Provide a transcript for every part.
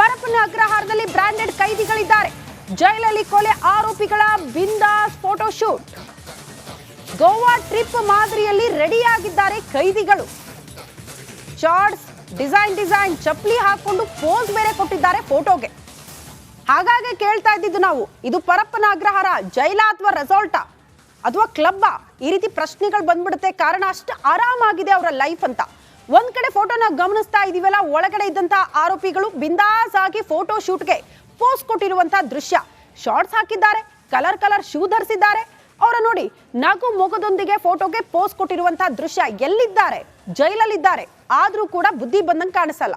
Parappana ಅಗ್ರಹಾರದಲ್ಲಿ branded ಕೈದಿಗಳಿದ್ದಾರೆ. ಜೈಲಲ್ಲಿ ಕೊಲೆ ಆರೋಪಿಗಳ ಬಿಂದಾಸ್ ಫೋಟೋ ಶೂಟ್. ಗೋವಾ ಟ್ರಿಪ್ ಮಾದರಿಯಲ್ಲಿ ರೆಡಿಯಾಗಿದ್ದಾರೆ ಕೈದಿಗಳು. ಶಾರ್ಟ್ಸ್, ಡಿಸೈನ್ ಚಪ್ಪಲಿ ಹಾಕೊಂಡು ಪೋಸ್ ಬೇರೆ ಕೊಟ್ಟಿದ್ದಾರೆ ಫೋಟೋಗೆ. ಹಾಗಾಗಿ ಕೇಳ್ತಾ ಇದ್ದಿದ್ದು ನಾವು, ಇದು ಪರಪ್ಪನ ಅಗ್ರಹಾರ ಜೈಲ ಅಥವಾ ರೆಸಾರ್ಟಾ ಅಥವಾ ಕ್ಲಬ್ಬಾ? ಈ ರೀತಿ ಪ್ರಶ್ನೆಗಳು ಬಂದ್ಬಿಡುತ್ತೆ. ಕಾರಣ ಅಷ್ಟು ಆರಾಮಾಗಿದೆ ಅವರ ಲೈಫ್ ಅಂತ. ಒಂದ್ ಕಡೆ ಫೋಟೋನ ಗಮನಿಸ್ತಾ ಇದೀವಲ್ಲ, ಒಳಗಡೆ ಇದ್ದಂತ ಆರೋಪಿಗಳು ಬಿಂದಾಸ್ ಆಗಿ ಫೋಟೋ ಶೂಟ್ಗೆ ಪೋಸ್ ಕೊಟ್ಟಿರುವಂತಹ ದೃಶ್ಯ. ಶಾರ್ಟ್ಸ್ ಹಾಕಿದ್ದಾರೆ, ಕಲರ್ ಶೂ ಧರಿಸಿದ್ದಾರೆ. ಅವರ ನೋಡಿ ನಗು ಮೊಗದೊಂದಿಗೆ ಫೋಟೋಗೆ ಪೋಸ್ ಕೊಟ್ಟಿರುವಂತಹ ದೃಶ್ಯ. ಎಲ್ಲಿದ್ದಾರೆ? ಜೈಲಲ್ಲಿದ್ದಾರೆ. ಆದ್ರೂ ಕೂಡ ಬುದ್ಧಿ ಬಂದಂಗೆ ಕಾಣಿಸಲ್ಲ.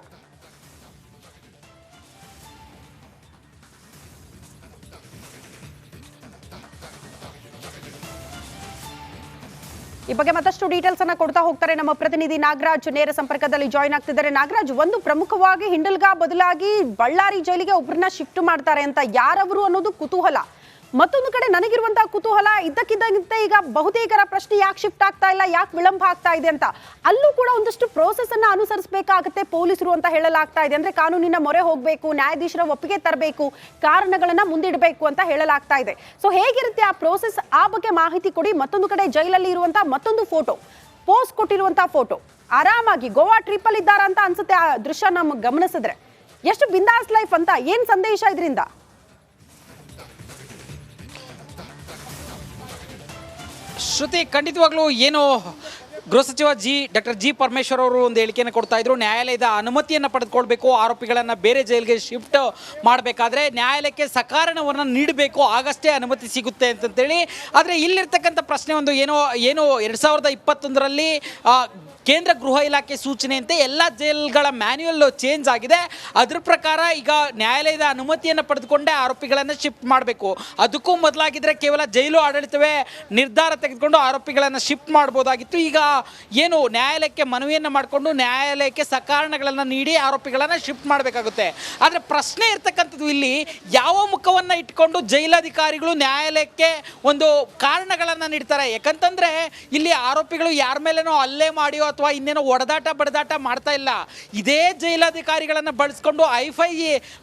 ಈ ಬಗ್ಗೆ ಮತ್ತಷ್ಟು ಡೀಟೇಲ್ಸ್ ಅನ್ನ ಕೊಡ್ತಾ ಹೋಗ್ತಾರೆ ನಮ್ಮ ಪ್ರತಿನಿಧಿ ನಾಗರಾಜ್. ನೇರ ಸಂಪರ್ಕದಲ್ಲಿ ಜಾಯಿನ್ ಆಗ್ತಿದ್ದಾರೆ. ನಾಗರಾಜ್, ಒಂದು ಪ್ರಮುಖವಾಗಿ ಹಿಂಡಲ್ಗಾ ಬದಲಾಗಿ ಬಳ್ಳಾರಿ ಜೈಲಿಗೆ ಒಬ್ಬರನ್ನ ಶಿಫ್ಟ್ ಮಾಡ್ತಾರೆ ಅಂತ, ಯಾರವರು ಅನ್ನೋದು ಕುತೂಹಲ. ಮತ್ತೊಂದು ಕಡೆ ನನಗಿರುವಂತಹ ಕುತೂಹಲ ಇದ್ದಕ್ಕಿದ್ದಂತೆ ಈಗ ಬಹುತೇಕರ ಪ್ರಶ್ನೆ, ಯಾಕೆ ಶಿಫ್ಟ್ ಆಗ್ತಾ ಇಲ್ಲ, ಯಾಕೆ ವಿಳಂಬ ಆಗ್ತಾ ಇದೆ ಅಂತ. ಅಲ್ಲೂ ಕೂಡ ಒಂದಷ್ಟು ಪ್ರೋಸೆಸ್ ಅನ್ನ ಅನುಸರಿಸಬೇಕಾಗುತ್ತೆ ಪೊಲೀಸರು ಅಂತ ಹೇಳಲಾಗ್ತಾ ಇದೆ. ಅಂದ್ರೆ ಕಾನೂನಿನ ಮೊರೆ ಹೋಗಬೇಕು, ನ್ಯಾಯಾಧೀಶರ ಒಪ್ಪಿಗೆ ತರಬೇಕು, ಕಾರಣಗಳನ್ನ ಮುಂದಿಡಬೇಕು ಅಂತ ಹೇಳಲಾಗ್ತಾ ಇದೆ. ಸೊ ಹೇಗಿರುತ್ತೆ ಆ ಪ್ರೋಸೆಸ್? ಆ ಬಗ್ಗೆ ಮಾಹಿತಿ ಕೊಡಿ. ಮತ್ತೊಂದು ಕಡೆ ಜೈಲಲ್ಲಿ ಇರುವಂತಹ ಮತ್ತೊಂದು ಫೋಟೋ, ಪೋಸ್ಟ್ ಕೊಟ್ಟಿರುವಂತಹ ಫೋಟೋ, ಆರಾಮಾಗಿ ಗೋವಾ ಟ್ರಿಪ್ ಅಲ್ಲಿ ಇದ್ದಾರ ಅಂತ ಅನ್ಸುತ್ತೆ ಆ ದೃಶ್ಯ ನಮ್ಗೆ ಗಮನಿಸಿದ್ರೆ. ಎಷ್ಟು ಬಿಂದಾಸ್ ಲೈಫ್ ಅಂತ, ಏನ್ ಸಂದೇಶ ಇದರಿಂದ? ಶ್ರುತಿ, ಖಂಡಿತವಾಗ್ಲೂ ಏನು ಗೃಹ ಸಚಿವ ಡಾಕ್ಟರ್ ಜಿ ಪರಮೇಶ್ವರ್ ಅವರು ಒಂದು ಹೇಳಿಕೆಯನ್ನು ಕೊಡ್ತಾ ಇದ್ರು. ನ್ಯಾಯಾಲಯದ ಅನುಮತಿಯನ್ನು ಪಡೆದುಕೊಳ್ಬೇಕು, ಆರೋಪಿಗಳನ್ನು ಬೇರೆ ಜೈಲಿಗೆ ಶಿಫ್ಟ್ ಮಾಡಬೇಕಾದ್ರೆ ನ್ಯಾಯಾಲಯಕ್ಕೆ ಸಕಾರಣವನ್ನು ನೀಡಬೇಕು, ಆಗಷ್ಟೇ ಅನುಮತಿ ಸಿಗುತ್ತೆ ಅಂತಂತೇಳಿ. ಆದರೆ ಇಲ್ಲಿರ್ತಕ್ಕಂಥ ಪ್ರಶ್ನೆ ಒಂದು, ಏನು 2021ರಲ್ಲಿ ಕೇಂದ್ರ ಗೃಹ ಇಲಾಖೆ ಸೂಚನೆಯಂತೆ ಎಲ್ಲ ಜೈಲ್ಗಳ ಮ್ಯಾನ್ಯುಯಲ್ ಚೇಂಜ್ ಆಗಿದೆ. ಅದ್ರ ಪ್ರಕಾರ ಈಗ ನ್ಯಾಯಾಲಯದ ಅನುಮತಿಯನ್ನು ಪಡೆದುಕೊಂಡೇ ಆರೋಪಿಗಳನ್ನು ಶಿಫ್ಟ್ ಮಾಡಬೇಕು. ಅದಕ್ಕೂ ಮೊದಲಾಗಿದ್ದರೆ ಕೇವಲ ಜೈಲು ಆಡಳಿತವೇ ನಿರ್ಧಾರ ತೆಗೆದುಕೊಂಡು ಆರೋಪಿಗಳನ್ನು ಶಿಫ್ಟ್ ಮಾಡ್ಬೋದಾಗಿತ್ತು. ಈಗ ಏನು ನ್ಯಾಯಾಲಯಕ್ಕೆ ಮನವಿಯನ್ನು ಮಾಡಿಕೊಂಡು ನ್ಯಾಯಾಲಯಕ್ಕೆ ಸಕಾರಣಗಳನ್ನು ನೀಡಿ ಆರೋಪಿಗಳನ್ನು ಶಿಫ್ಟ್ ಮಾಡಬೇಕಾಗುತ್ತೆ. ಆದರೆ ಪ್ರಶ್ನೆ ಇರ್ತಕ್ಕಂಥದ್ದು ಇಲ್ಲಿ, ಯಾವ ಮುಖವನ್ನು ಇಟ್ಕೊಂಡು ಜೈಲಾಧಿಕಾರಿಗಳು ನ್ಯಾಯಾಲಯಕ್ಕೆ ಒಂದು ಕಾರಣಗಳನ್ನು ನೀಡ್ತಾರೆ? ಯಾಕಂತಂದರೆ ಇಲ್ಲಿ ಆರೋಪಿಗಳು ಯಾರ ಮೇಲೇನೋ ಹಲ್ಲೆ ಮಾಡಿಯೋ ಅಥವಾ ಇನ್ನೇನೋ ಬಡದಾಟ ಮಾಡ್ತಾ ಇಲ್ಲ. ಇದೇ ಜೈಲಾಧಿಕಾರಿಗಳನ್ನು ಬಳಸ್ಕೊಂಡು ಐಫೈ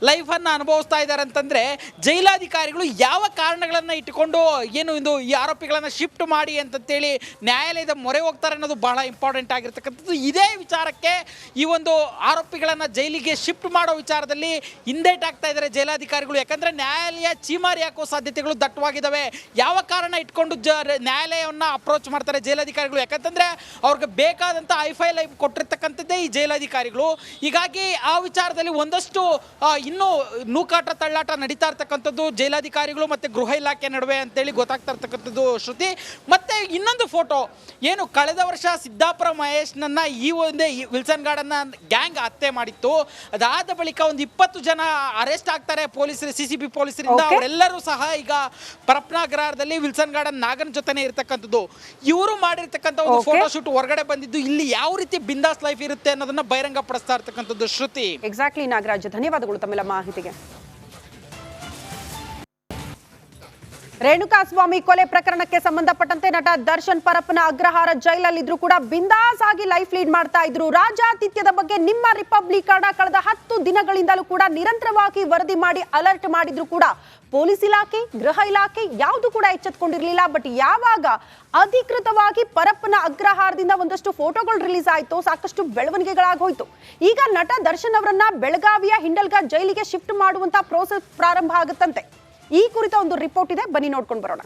ಲೈಫನ್ನು ಅನುಭವಿಸ್ತಾ ಇದ್ದಾರೆ ಅಂತಂದರೆ, ಜೈಲಾಧಿಕಾರಿಗಳು ಯಾವ ಕಾರಣಗಳನ್ನು ಇಟ್ಟುಕೊಂಡು ಏನು ಈ ಆರೋಪಿಗಳನ್ನು ಶಿಫ್ಟ್ ಮಾಡಿ ಅಂತಂತೇಳಿ ನ್ಯಾಯಾಲಯದ ಮೊರೆ ಹೋಗ್ತಾರೆ ಅನ್ನೋದು ಬಹಳ ಇಂಪಾರ್ಟೆಂಟ್ ಆಗಿರ್ತಕ್ಕಂಥದ್ದು. ಇದೇ ವಿಚಾರಕ್ಕೆ ಈ ಒಂದು ಆರೋಪಿಗಳನ್ನು ಜೈಲಿಗೆ ಶಿಫ್ಟ್ ಮಾಡೋ ವಿಚಾರದಲ್ಲಿ ಹಿಂದೇಟಾಗ್ತಾ ಇದ್ದಾರೆ ಜೈಲಾಧಿಕಾರಿಗಳು. ಯಾಕಂದರೆ ನ್ಯಾಯಾಲಯ ಚೀಮಾರಿ ಹಾಕೋ ಸಾಧ್ಯತೆಗಳು ದಟ್ಟವಾಗಿದ್ದಾವೆ. ಯಾವ ಕಾರಣ ಇಟ್ಕೊಂಡು ನ್ಯಾಯಾಲಯವನ್ನು ಅಪ್ರೋಚ್ ಮಾಡ್ತಾರೆ ಜೈಲಾಧಿಕಾರಿಗಳು? ಯಾಕಂತಂದರೆ ಅವ್ರಿಗೆ ಬೇಕಾದ ಐಫೈ ಲೈಫ್ ಕೊಟ್ಟಿರ್ತಕ್ಕಂಥದ್ದೇ ಈ ಜೈಲಾಧಿಕಾರಿಗಳು. ಹೀಗಾಗಿ ಆ ವಿಚಾರದಲ್ಲಿ ಒಂದಷ್ಟು ಇನ್ನೂ ನೂಕಾಟ ತಳ್ಳಾಟ ನಡೀತಾ ಇರ್ತಕ್ಕಂಥದ್ದು ಜೈಲಾಧಿಕಾರಿಗಳು ಮತ್ತು ಗೃಹ ಇಲಾಖೆ ನಡುವೆ ಅಂತೇಳಿ ಗೊತ್ತಾಗ್ತಾ ಇರ್ತಕ್ಕಂಥದ್ದು ಶ್ರುತಿ. ಮತ್ತೆ ಇನ್ನೊಂದು ಫೋಟೋ, ಏನು ಕಳೆದ ವರ್ಷ ಸಿದ್ದಾಪುರ ಮಹೇಶ್ನನ್ನ ಈ ಒಂದೇ ವಿಲ್ಸನ್ ಗಾರ್ಡನ್ನ ಗ್ಯಾಂಗ್ ಹತ್ಯೆ ಮಾಡಿತ್ತು. ಅದಾದ ಬಳಿಕ ಒಂದು 20 ಜನ ಅರೆಸ್ಟ್ ಆಗ್ತಾರೆ ಪೊಲೀಸರು, CCB ಪೊಲೀಸರಿಂದ. ಅವರೆಲ್ಲರೂ ಸಹ ಈಗ ಪರಪ್ಪನ ಅಗ್ರಹಾರದಲ್ಲಿ ವಿಲ್ಸನ್ ಗಾರ್ಡನ್ ನಾಗನ್ ಜೊತೆನೇ ಇರ್ತಕ್ಕಂಥದ್ದು. ಇವರು ಮಾಡಿರ್ತಕ್ಕಂಥ ಒಂದು ಫೋಟೋ ಶೂಟ್ ಹೊರಗಡೆ ಬಂದಿದ್ದು ಇಲ್ಲಿ ಯಾವ ರೀತಿ ಬಿಂದಾಸ್ ಲೈಫ್ ಇರುತ್ತೆ ಅನ್ನೋದನ್ನ ಬಹಿರಂಗ ಪಡಿಸ್ತಾ ಇರ್ತಕ್ಕಂಥದ್ದು ಶ್ರುತಿ. ಎಕ್ಸಾಕ್ಟ್ಲಿ ನಾಗರಾಜ್, ಧನ್ಯವಾದಗಳು ತಮ್ಮೆಲ್ಲ ಮಾಹಿತಿಗೆ. ರೇಣುಕಾಸ್ವಾಮಿ ಕೊಲೆ ಪ್ರಕರಣಕ್ಕೆ ಸಂಬಂಧಪಟ್ಟಂತೆ ನಟ ದರ್ಶನ್ ಪರಪ್ಪನ ಅಗ್ರಹಾರ ಜೈಲಲ್ಲಿದ್ರು ಕೂಡ ಬಿಂದಾಸ್ ಆಗಿ ಲೈಫ್ ಲೀಡ್ ಮಾಡ್ತಾ ಇದ್ರು. ರಾಜಾತಿಥ್ಯದ ಬಗ್ಗೆ ನಿಮ್ಮ ರಿಪಬ್ಲಿಕ್ ಕಳೆದ 10 ದಿನಗಳಿಂದಲೂ ಕೂಡ ನಿರಂತರವಾಗಿ ವರದಿ ಮಾಡಿ ಅಲರ್ಟ್ ಮಾಡಿದ್ರು ಕೂಡ ಪೊಲೀಸ್ ಇಲಾಖೆ, ಗೃಹ ಇಲಾಖೆ ಯಾವುದು ಕೂಡ ಎಚ್ಚೆತ್ತುಕೊಂಡಿರಲಿಲ್ಲ. ಬಟ್ ಯಾವಾಗ ಅಧಿಕೃತವಾಗಿ ಪರಪ್ಪನ ಅಗ್ರಹಾರದಿಂದ ಒಂದಷ್ಟು ಫೋಟೋಗಳು ರಿಲೀಸ್ ಆಯ್ತು, ಸಾಕಷ್ಟು ಬೆಳವಣಿಗೆಗಳಾಗೋಯ್ತು. ಈಗ ನಟ ದರ್ಶನ್ ಅವರನ್ನ ಬೆಳಗಾವಿಯ ಹಿಂಡಲ್ಗಾ ಜೈಲಿಗೆ ಶಿಫ್ಟ್ ಮಾಡುವಂತ ಪ್ರೋಸೆಸ್ ಪ್ರಾರಂಭ ಆಗುತ್ತಂತೆ. ಈ ಕುರಿತ ಒಂದು ರಿಪೋರ್ಟ್ ಇದೆ, ಬನ್ನಿ ನೋಡ್ಕೊಂಡು ಬರೋಣ.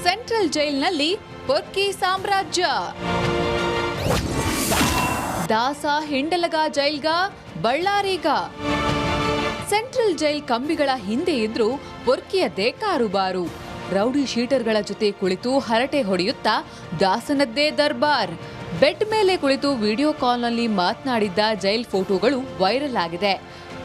ಸೆಂಟ್ರಲ್ ಜೈಲ್ನಲ್ಲಿ ಪೊರ್ಕಿ ಸಾಮ್ರಾಜ್ಯ. ದಾಸ ಹಿಂಡಲಗಾ ಜೈಲ್ಗ, ಬಳ್ಳಾರಿಗ. ಸೆಂಟ್ರಲ್ ಜೈಲ್ ಕಂಬಿಗಳ ಹಿಂದೆ ಇದ್ರೂ ಪೊರ್ಕಿಯದ್ದೇ ಕಾರುಬಾರು. ರೌಡಿ ಶೀಟರ್ಗಳ ಜೊತೆ ಕುಳಿತು ಹರಟೆ ಹೊಡೆಯುತ್ತಾ ದಾಸನದ್ದೇ ದರ್ಬಾರ್. ಬೆಡ್ ಮೇಲೆ ಕುಳಿತು ವಿಡಿಯೋ ಕಾಲ್ನಲ್ಲಿ ಮಾತನಾಡಿದ್ದ ಜೈಲ್ ಫೋಟೋಗಳು ವೈರಲ್ ಆಗಿದೆ.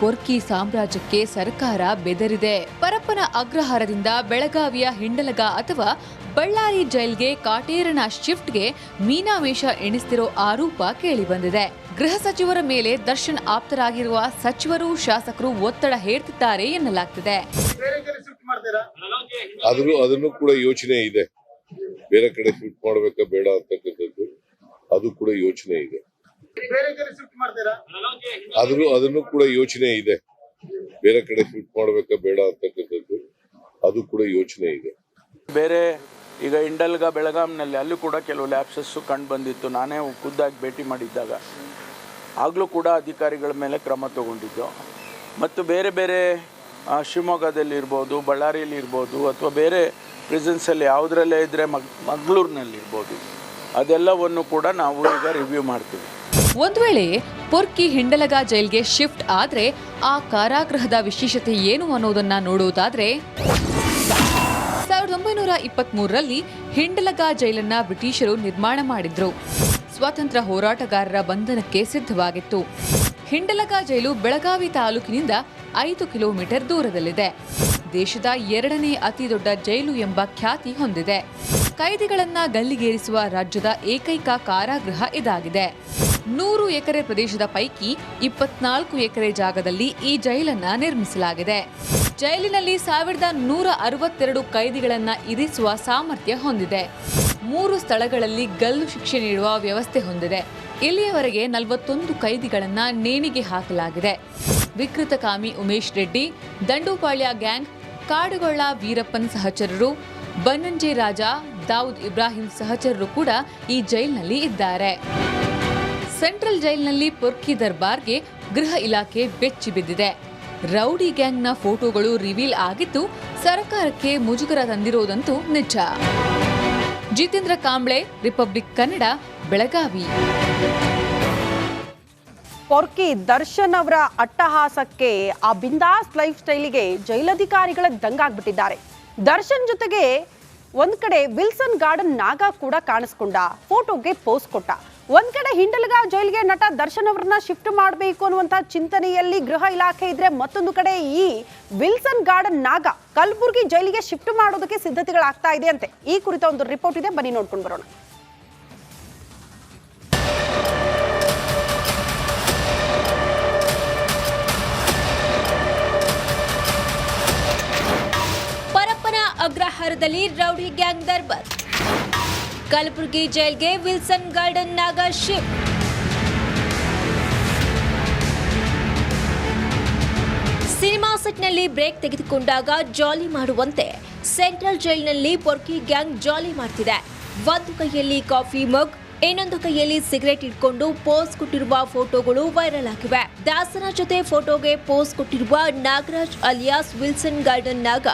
ಪೊರ್ಕಿ ಸಾಮ್ರಾಜ್ಯಕ್ಕೆ ಸರ್ಕಾರ ಬೆದರಿದೆ. ಪರಪ್ಪನ ಅಗ್ರಹಾರದಿಂದ ಬೆಳಗಾವಿಯ ಹಿಂಡಲಗ ಅಥವಾ ಬಳ್ಳಾರಿ ಜೈಲ್ಗೆ ಕಾಟೇರನ ಶಿಫ್ಟ್ಗೆ ಮೀನಾಮೇಷ ಎಣಿಸ್ತಿರೋ ಆರೋಪ ಕೇಳಿಬಂದಿದೆ. ಗೃಹ ಸಚಿವರ ಮೇಲೆ ದರ್ಶನ್ ಆಪ್ತರಾಗಿರುವ ಸಚಿವರು ಶಾಸಕರು ಒತ್ತಡ ಹೇರ್ತಿದ್ದಾರೆ ಎನ್ನಲಾಗ್ತಿದೆ. ಅದನ್ನು ಕೂಡ ಯೋಚನೆ ಇದೆ, ಬೇರೆ ಕಡೆ ಶಿಫ್ಟ್ ಮಾಡಬೇಕಾ ಬೇಡ ಅಂತಕ್ಕಂಥದ್ದು ಅದು ಕೂಡ ಯೋಚನೆ ಇದೆ. ಅದನ್ನು ಕೂಡ ಯೋಚನೆ ಇದೆ, ಬೇರೆ ಕಡೆ ಶಿಫ್ಟ್ ಮಾಡಬೇಕಾ ಬೇಡ ಅಂತಕ್ಕಂಥದ್ದು ಅದು ಕೂಡ ಯೋಚನೆ ಇದೆ. ಬೇರೆ ಈಗ ಇಂಡಲ್ಗ ಬೆಳಗಾಂನಲ್ಲಿ ಅಲ್ಲೂ ಕೂಡ ಕೆಲವು ಲ್ಯಾಪ್ಸಸ್ಸು ಕಂಡು ಬಂದಿತ್ತು. ನಾನೇ ಖುದ್ದಾಗಿ ಭೇಟಿ ಮಾಡಿದ್ದಾಗ ಆಗಲೂ ಕೂಡ ಅಧಿಕಾರಿಗಳ ಮೇಲೆ ಕ್ರಮ ತಗೊಂಡಿದ್ದು. ಮತ್ತು ಬೇರೆ ಬೇರೆ ಶಿವಮೊಗ್ಗದಲ್ಲಿರ್ಬೋದು, ಬಳ್ಳಾರಿಯಲ್ಲಿರ್ಬೋದು, ಅಥವಾ ಬೇರೆ ಪ್ರಿಸನ್ಸಲ್ಲಿ ಯಾವುದರಲ್ಲೇ ಇದ್ದರೆ ಮಂಗಳೂರಿನಲ್ಲಿರ್ಬೋದು, ಅದೆಲ್ಲವನ್ನು ಕೂಡ ನಾವು ಈಗ ರಿವ್ಯೂ ಮಾಡ್ತೀವಿ. ಒಂದು ವೇಳೆ ಪೊರ್ಕಿ ಹಿಂಡಲಗ ಜೈಲ್ಗೆ ಶಿಫ್ಟ್ ಆದ್ರೆ ಆ ಕಾರಾಗೃಹದ ವಿಶೇಷತೆ ಏನು ಅನ್ನೋದನ್ನ ನೋಡುವುದಾದ್ರೆ 1923ರಲ್ಲಿ ಹಿಂಡಲಗ ಜೈಲನ್ನ ಬ್ರಿಟಿಷರು ನಿರ್ಮಾಣ ಮಾಡಿದ್ರು. ಸ್ವಾತಂತ್ರ್ಯ ಹೋರಾಟಗಾರರ ಬಂಧನಕ್ಕೆ ಸಿದ್ಧವಾಗಿತ್ತು. ಹಿಂಡಲಗ ಜೈಲು ಬೆಳಗಾವಿ ತಾಲೂಕಿನಿಂದ 5 ಕಿಲೋಮೀಟರ್ ದೂರದಲ್ಲಿದೆ. ದೇಶದ 2ನೇ ಅತಿ ದೊಡ್ಡ ಜೈಲು ಎಂಬ ಖ್ಯಾತಿ ಹೊಂದಿದೆ. ಕೈದಿಗಳನ್ನ ಗಲ್ಲಿಗೇರಿಸುವ ರಾಜ್ಯದ ಏಕೈಕ ಕಾರಾಗೃಹ ಇದಾಗಿದೆ. 100 ಎಕರೆ ಪ್ರದೇಶದ ಪೈಕಿ 24 ಎಕರೆ ಜಾಗದಲ್ಲಿ ಈ ಜೈಲನ್ನ ನಿರ್ಮಿಸಲಾಗಿದೆ. ಜೈಲಿನಲ್ಲಿ 1162 ಕೈದಿಗಳನ್ನ ಇರಿಸುವ ಸಾಮರ್ಥ್ಯ ಹೊಂದಿದೆ. 3 ಸ್ಥಳಗಳಲ್ಲಿ ಗಲ್ಲು ಶಿಕ್ಷೆ ನೀಡುವ ವ್ಯವಸ್ಥೆ ಹೊಂದಿದೆ. ಇಲ್ಲಿಯವರೆಗೆ 41 ಕೈದಿಗಳನ್ನ ನೇಣಿಗೆ ಹಾಕಲಾಗಿದೆ. ವಿಕೃತಕಾಮಿ ಉಮೇಶ್ ರೆಡ್ಡಿ, ದಂಡುಪಾಳ್ಯ ಗ್ಯಾಂಗ್, ಕಾಡುಗೊಳ್ಳ ವೀರಪ್ಪನ್ ಸಹಚರರು, ಬನ್ನಂಜೆ ರಾಜ, ದಾವೂದ್ ಇಬ್ರಾಹಿಂ ಸಹಚರರು ಕೂಡ ಈ ಜೈಲಿನಲ್ಲಿ ಇದ್ದಾರೆ. ಸೆಂಟ್ರಲ್ ಜೈಲಿನಲ್ಲಿ ಪೊರ್ಕಿ ದರ್ಬಾರ್ಗೆ ಗೃಹ ಇಲಾಖೆ ಬೆಚ್ಚಿ ಬಿದ್ದಿದೆ. ರೌಡಿ ಗ್ಯಾಂಗ್ನ ಫೋಟೋಗಳು ರಿವೀಲ್ ಆಗಿದ್ದು ಸರ್ಕಾರಕ್ಕೆ ಮುಜುಗರ ತಂದಿರೋದಂತೂ ನಿಜ. ಜಿತೇಂದ್ರ ಕಾಂಬ್ಳೆ, ರಿಪಬ್ಲಿಕ್ ಕನ್ನಡ, ಬೆಳಗಾವಿ. ಪೊರ್ಕಿ ದರ್ಶನ್ ಅವರ ಅಟ್ಟಹಾಸಕ್ಕೆ, ಆ ಬಿಂದಾಸ್ ಲೈಫ್ ಸ್ಟೈಲಿಗೆ ಜೈಲಧಿಕಾರಿಗಳ ದಂಗಾಗ್ಬಿಟ್ಟಿದ್ದಾರೆ. ದರ್ಶನ್ ಜೊತೆಗೆ ಒಂದ್ ಕಡೆ ವಿಲ್ಸನ್ ಗಾರ್ಡನ್ ನಾಗ ಕೂಡ ಕಾಣಿಸ್ಕೊಂಡ, ಫೋಟೋಗೆ ಪೋಸ್ ಕೊಟ್ಟ. ಒಂದ್ ಕಡೆ ಹಿಂಡಲಗ ಜೈಲ್ಗೆ ನಟ ದರ್ಶನ್ ಅವರನ್ನ ಶಿಫ್ಟ್ ಮಾಡಬೇಕು ಅನ್ನುವಂತ ಚಿಂತನೆಯಲ್ಲಿ ಗೃಹ ಇಲಾಖೆ ಇದ್ರೆ, ಮತ್ತೊಂದು ಕಡೆ ಈ ವಿಲ್ಸನ್ ಗಾರ್ಡನ್ ನಾಗ ಕಲಬುರಗಿ ಜೈಲಿಗೆ ಶಿಫ್ಟ್ ಮಾಡೋದಕ್ಕೆ ಸಿದ್ಧತೆಗಳಾಗ್ತಾ ಇದೆ ಅಂತೆ. ಈ ಕುರಿತ ಒಂದು ರಿಪೋರ್ಟ್ ಇದೆ, ಬನ್ನಿ ನೋಡ್ಕೊಂಡು ಬರೋಣ. ಪರಪ್ಪನ ಅಗ್ರಹಾರದಲ್ಲಿ ರೌಡಿ ಗ್ಯಾಂಗ್ ದರ್ಬಾರ್. ಕಲಬುರಗಿ ಜೈಲ್ಗೆ ವಿಲ್ಸನ್ ಗಾರ್ಡನ್ ನಾಗ ಶಿಫ್ಟ್. ಸಿನಿಮಾ ಸೆಟ್ನಲ್ಲಿ ಬ್ರೇಕ್ ತೆಗೆದುಕೊಂಡಾಗ ಜಾಲಿ ಮಾಡುವಂತೆ ಸೆಂಟ್ರಲ್ ಜೈಲಿನಲ್ಲಿ ಪೊರ್ಕಿ ಗ್ಯಾಂಗ್ ಜಾಲಿ ಮಾಡ್ತಿದೆ. ಒಂದು ಕೈಯಲ್ಲಿ ಕಾಫಿ ಮಗ್, ಇನ್ನೊಂದು ಕೈಯಲ್ಲಿ ಸಿಗರೆಟ್ ಇಟ್ಕೊಂಡು ಪೋಸ್ ಕೊಟ್ಟಿರುವ ಫೋಟೋಗಳು ವೈರಲ್ ಆಗಿವೆ. ದಾಸನ ಜೊತೆ ಫೋಟೋಗೆ ಪೋಸ್ ಕೊಟ್ಟಿರುವ ನಾಗರಾಜ್ ಅಲಿಯಾಸ್ ವಿಲ್ಸನ್ ಗಾರ್ಡನ್ ನಾಗ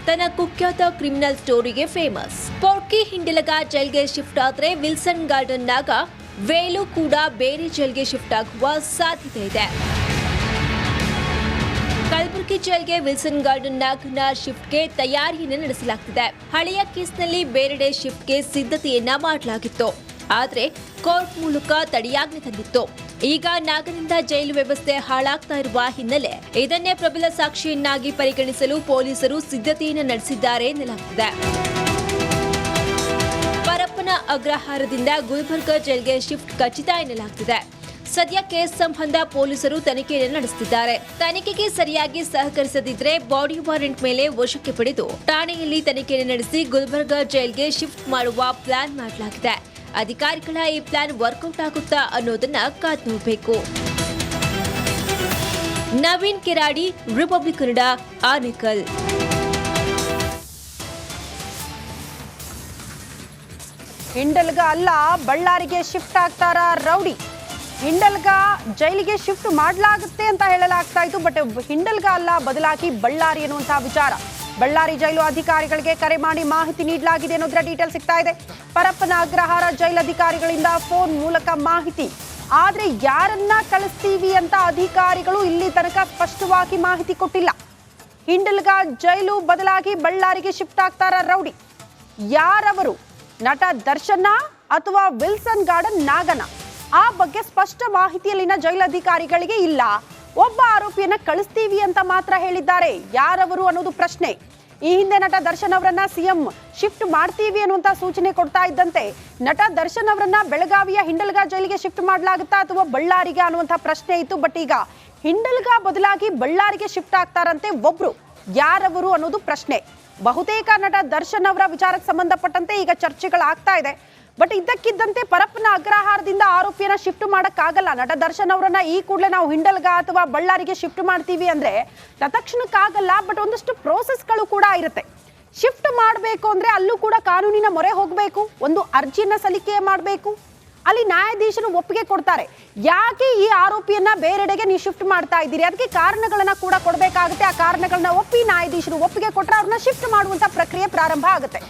ತನ್ನ ಕುಖ್ಯಾತ ಕ್ರಿಮಿನಲ್ ಸ್ಟೋರಿಗೆ ಫೇಮಸ್. ಪೊರ್ಕಿ ಹಿಂಡಲಗ ಜೈಲ್ಗೆ ಶಿಫ್ಟ್ ಆದ್ರೆ ವಿಲ್ಸನ್ ಗಾರ್ಡನ್ ನಾಗ ವೇಲು ಕೂಡ ಬೇರೆ ಜೈಲ್ಗೆ ಶಿಫ್ಟ್ ಆಗುವ ಸಾಧ್ಯತೆ ಇದೆ. ಕಲಬುರಗಿ ಜೈಲ್ಗೆ ವಿಲ್ಸನ್ ಗಾರ್ಡನ್ ನಾಗನ ಶಿಫ್ಟ್ಗೆ ತಯಾರಿಯನ್ನು ನಡೆಸಲಾಗ್ತಿದೆ. ಹಳೆಯ ಕೇಸ್ನಲ್ಲಿ ಬೇರೆಡೆ ಶಿಫ್ಟ್ಗೆ ಸಿದ್ಧತೆಯನ್ನ ಮಾಡಲಾಗಿತ್ತು. ಆದ್ರೆ ಕೋರ್ಟ್ ಮೂಲಕ ತಡೆಯಾಜ್ಞೆ ತಂದಿತ್ತು. ಈಗ ನಾಗನಿಂದ ಜೈಲು ವ್ಯವಸ್ಥೆ ಹಾಳಾಗ್ತಾ ಇರುವ ಹಿನ್ನೆಲೆ ಇದನ್ನೇ ಪ್ರಬಲ ಸಾಕ್ಷಿಯನ್ನಾಗಿ ಪರಿಗಣಿಸಲು ಪೊಲೀಸರು ಸಿದ್ಧತೆಯನ್ನು ನಡೆಸಿದ್ದಾರೆ ಎನ್ನಲಾಗ್ತಿದೆ. ಪರಪ್ಪನ ಅಗ್ರಹಾರದಿಂದ ಗುಲ್ಬರ್ಗ ಜೈಲ್ಗೆ ಶಿಫ್ಟ್ ಖಚಿತ ಎನ್ನಲಾಗ್ತಿದೆ. ಸದ್ಯ ಕೇಸ್ ಸಂಬಂಧ ಪೊಲೀಸರು ತನಿಖೆಯನ್ನು ನಡೆಸುತ್ತಿದ್ದಾರೆ. ತನಿಖೆಗೆ ಸರಿಯಾಗಿ ಸಹಕರಿಸದಿದ್ರೆ ಬಾಡಿ ವಾರೆಂಟ್ ಮೇಲೆ ವಶಕ್ಕೆ ಪಡೆದು ಠಾಣೆಯಲ್ಲಿ ತನಿಖೆಯನ್ನು ನಡೆಸಿ ಗುಲ್ಬರ್ಗ ಜೈಲ್ಗೆ ಶಿಫ್ಟ್ ಮಾಡುವ ಪ್ಲಾನ್ ಮಾಡಲಾಗಿದೆ. ಅಧಿಕಾರಿಗಳ ಈ ಪ್ಲಾನ್ ವರ್ಕೌಟ್ ಆಗುತ್ತಾ ಅನ್ನೋದನ್ನ ಕಾದು ನೋಡಬೇಕು. ನವೀನ್ ಕೆರಾಡಿ, ರಿಪಬ್ಲಿಕ್ ಕನ್ನಡ, ಆನೇಕಲ್. ಹಿಂಡಲಗ ಅಲ್ಲ ಬಳ್ಳಾರಿಗೆ ಶಿಫ್ಟ್ ಆಗ್ತಾರ ರೌಡಿ. ಹಿಂಡಲಗ ಜೈಲಿಗೆ ಶಿಫ್ಟ್ ಮಾಡಲಾಗುತ್ತೆ ಅಂತ ಹೇಳಲಾಗ್ತಾ ಇತ್ತು. ಬಟ್ ಹಿಂಡಲಗ ಅಲ್ಲ, ಬದಲಾಗಿ ಬಳ್ಳಾರಿ ಎನ್ನುವಂತಹ ವಿಚಾರ. ಬಳ್ಳಾರಿ ಜೈಲು ಅಧಿಕಾರಿಗಳಿಗೆ ಕರೆ ಮಾಡಿ ಮಾಹಿತಿ ನೀಡಲಾಗಿದೆ ಅನ್ನೋದ್ರ ಡೀಟೇಲ್ ಸಿಗ್ತಾ ಇದೆ. ಪರಪ್ಪನ ಅಗ್ರಹಾರ ಜೈಲಧಿಕಾರಿಗಳಿಂದ ಫೋನ್ ಮೂಲಕ ಮಾಹಿತಿ. ಆದ್ರೆ ಯಾರನ್ನ ಕಳಿಸ್ತೀವಿ ಅಂತ ಅಧಿಕಾರಿಗಳು ಇಲ್ಲಿ ತನಕ ಸ್ಪಷ್ಟವಾಗಿ ಮಾಹಿತಿ ಕೊಟ್ಟಿಲ್ಲ. ಹಿಂಡಲಗ ಜೈಲು ಬದಲಾಗಿ ಬಳ್ಳಾರಿಗೆ ಶಿಫ್ಟ್ ಆಗ್ತಾರ ರೌಡಿ. ಯಾರವರು? ನಟ ದರ್ಶನ ಅಥವಾ ವಿಲ್ಸನ್ ಗಾರ್ಡನ್ ನಾಗನ? ಆ ಬಗ್ಗೆ ಸ್ಪಷ್ಟ ಮಾಹಿತಿಯಲ್ಲಿನ ಜೈಲಧಿಕಾರಿಗಳಿಗೆ ಇಲ್ಲ. ಒಬ್ಬ ಆರೋಪಿಯನ್ನ ಕಳಿಸ್ತೀವಿ ಅಂತ ಮಾತ್ರ ಹೇಳಿದ್ದಾರೆ. ಯಾರವರು ಅನ್ನೋದು ಪ್ರಶ್ನೆ. ಈ ಹಿಂದೆ ನಟ ದರ್ಶನ್ ಅವರನ್ನ ಸಿಎಂ ಶಿಫ್ಟ್ ಮಾಡ್ತೀವಿ ಅನ್ನುವಂತ ಸೂಚನೆ ಕೊಡ್ತಾ ಇದ್ದಂತೆ ನಟ ದರ್ಶನ್ ಅವರನ್ನ ಬೆಳಗಾವಿಯ ಹಿಂಡಲ್ಗಾ ಜೈಲಿಗೆ ಶಿಫ್ಟ್ ಮಾಡಲಾಗುತ್ತಾ ಅಥವಾ ಬಳ್ಳಾರಿಗೆ ಅನ್ನುವಂತ ಪ್ರಶ್ನೆ ಇತ್ತು. ಬಟ್ ಈಗ ಹಿಂಡಲ್ಗಾ ಬದಲಾಗಿ ಬಳ್ಳಾರಿಗೆ ಶಿಫ್ಟ್ ಆಗ್ತಾರಂತೆ ಒಬ್ರು. ಯಾರವರು ಅನ್ನೋದು ಪ್ರಶ್ನೆ. ಬಹುತೇಕ ನಟ ದರ್ಶನ್ ಅವರ ವಿಚಾರಕ್ಕೆ ಸಂಬಂಧಪಟ್ಟಂತೆ ಈಗ ಚರ್ಚೆಗಳಾಗ್ತಾ ಇದೆ. ಬಟ್ ಇದ್ದಕ್ಕಿದ್ದಂತೆ ಪರಪ್ಪನ ಅಗ್ರಹಾರದಿಂದ ಆರೋಪಿಯನ್ನ ಶಿಫ್ಟ್ ಮಾಡಕ್ಕಾಗಲ್ಲ. ನಟ ದರ್ಶನ್ ಅವರನ್ನ ಈ ಕೂಡಲೇ ನಾವು ಹಿಂಡಲ್ಗಾ ಅಥವಾ ಬಳ್ಳಾರಿಗೆ ಶಿಫ್ಟ್ ಮಾಡ್ತೀವಿ ಅಂದ್ರೆ ತಕ್ಷಣಕ್ಕಾಗಲ್ಲ. ಬಟ್ ಒಂದಷ್ಟು ಪ್ರೋಸೆಸ್ಗಳು ಕೂಡ ಇರುತ್ತೆ. ಶಿಫ್ಟ್ ಮಾಡಬೇಕು ಅಂದ್ರೆ ಅಲ್ಲೂ ಕೂಡ ಕಾನೂನಿನ ಮೊರೆ ಹೋಗಬೇಕು, ಒಂದು ಅರ್ಜಿಯನ್ನ ಸಲ್ಲಿಕೆ ಮಾಡಬೇಕು. ಅಲ್ಲಿ ನ್ಯಾಯಾಧೀಶರು ಒಪ್ಪಿಗೆ ಕೊಡ್ತಾರೆ. ಯಾಕೆ ಈ ಆರೋಪಿಯನ್ನ ಬೇರೆಡೆಗೆ ನೀವು ಶಿಫ್ಟ್ ಮಾಡ್ತಾ ಇದ್ದೀರಿ, ಅದಕ್ಕೆ ಕಾರಣಗಳನ್ನ ಕೂಡ ಕೊಡಬೇಕಾಗುತ್ತೆ. ಆ ಕಾರಣಗಳನ್ನ ಒಪ್ಪಿ ನ್ಯಾಯಾಧೀಶರು ಒಪ್ಪಿಗೆ ಕೊಟ್ಟರೆ ಅವ್ರನ್ನ ಶಿಫ್ಟ್ ಮಾಡುವಂತ ಪ್ರಕ್ರಿಯೆ ಪ್ರಾರಂಭ ಆಗುತ್ತೆ.